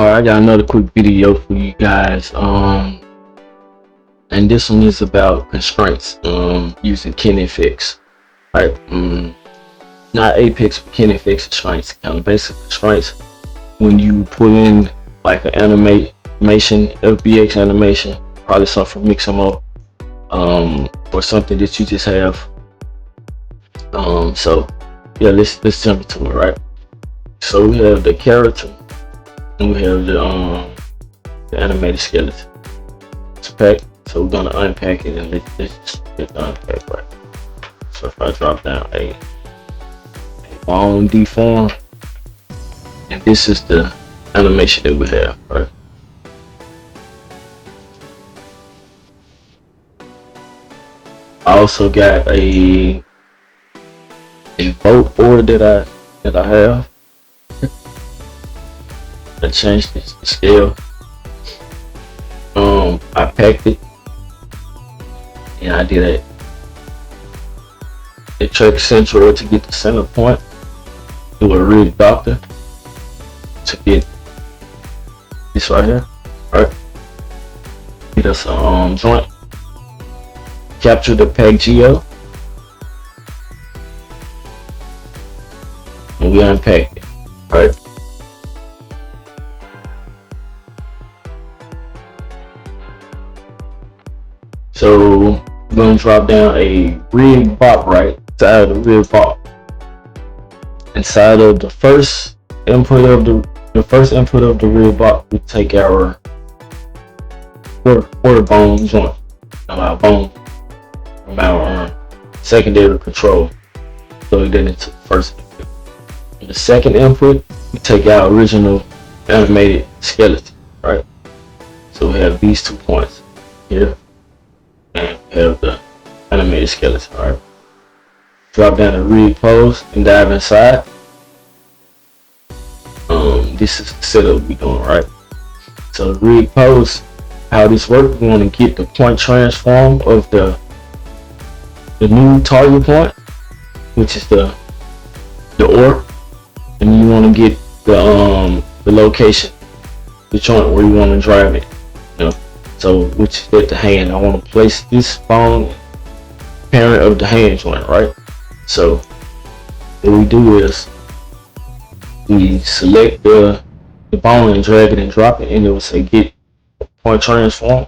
Alright, I got another quick video for you guys. And this one is about constraints using KineFX. Right, not APEX but KineFX constraints, kind of basic constraints. When you put in like an animation, FBX animation, probably something from Mixamo, or something that you just have. So yeah, let's jump into it. Right, so we have the character. And we have the animated skeleton. It's packed, so we're gonna unpack it and let's just get the unpack right. So if I drop down a bone deform, and this is the animation that we have, right? I also got a vote order that I have. I changed the scale. I packed it, and I did a track central to get the center point. Do a rig doctor to get this right here, right? Get us a joint. Capture the pack geo, and we unpack it, right? So we're gonna drop down a rig bop, right? Inside of the rig bop. Inside of the first input of the rig bop, we take our quarter bone joint, our bone from our secondary control. So that into the first input. In the second input, we take our original animated skeleton, right? So we have these 2 points here. And have the animated skeleton, right? Drop down the rig pose and dive inside. This is the setup we're doing, right? So the rig pose, how this works, we want to get the point transform of the new target point, which is the ore, and you want to get the location, the joint where you want to drive it, you know. So which is at the hand. I want to place this bone parent of the hand joint, right? So what we do is we select the bone and drag it and drop it, and it will say get point transform.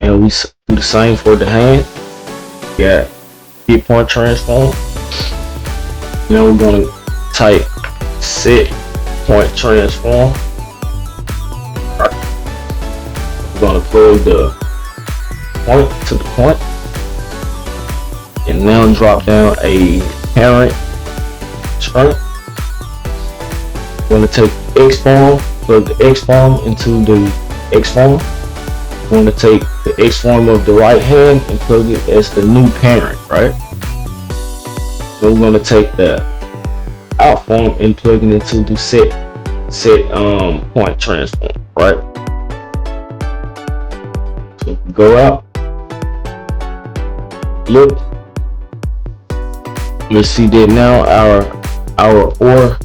And we do the same for the hand. Yeah, get point transform. Now we're gonna type set point transform. We're going to plug the point to the point, and now drop down a parent string. We're going to take X form, plug the X form into the X form. We're going to take the X form of the right hand and plug it as the new parent, right? So we're going to take the out form and plug it into the set point transform, right? Go out, look, let's see that now our ore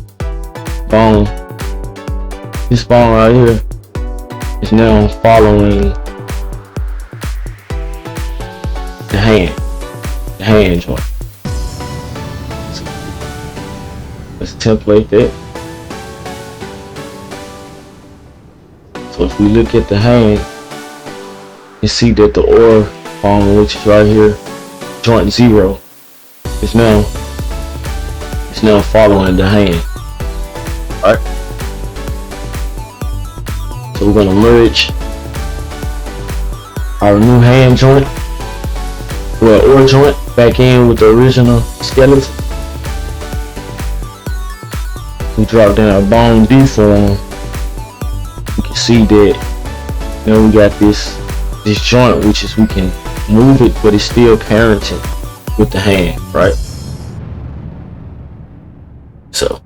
bone, this bone right here, is now following the hand joint. So let's template that. So if we look at the hand, you see that the ore bone, which is right here, joint 0, is now following the hand. Alright. So we're gonna merge our new hand joint, ore joint, back in with the original skeleton. We drop down our bone deform. You can see that now we got this joint, which is we can move it, but it's still parenting with the hand, right? So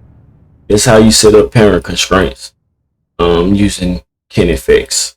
that's how you set up parent constraints using KineFX.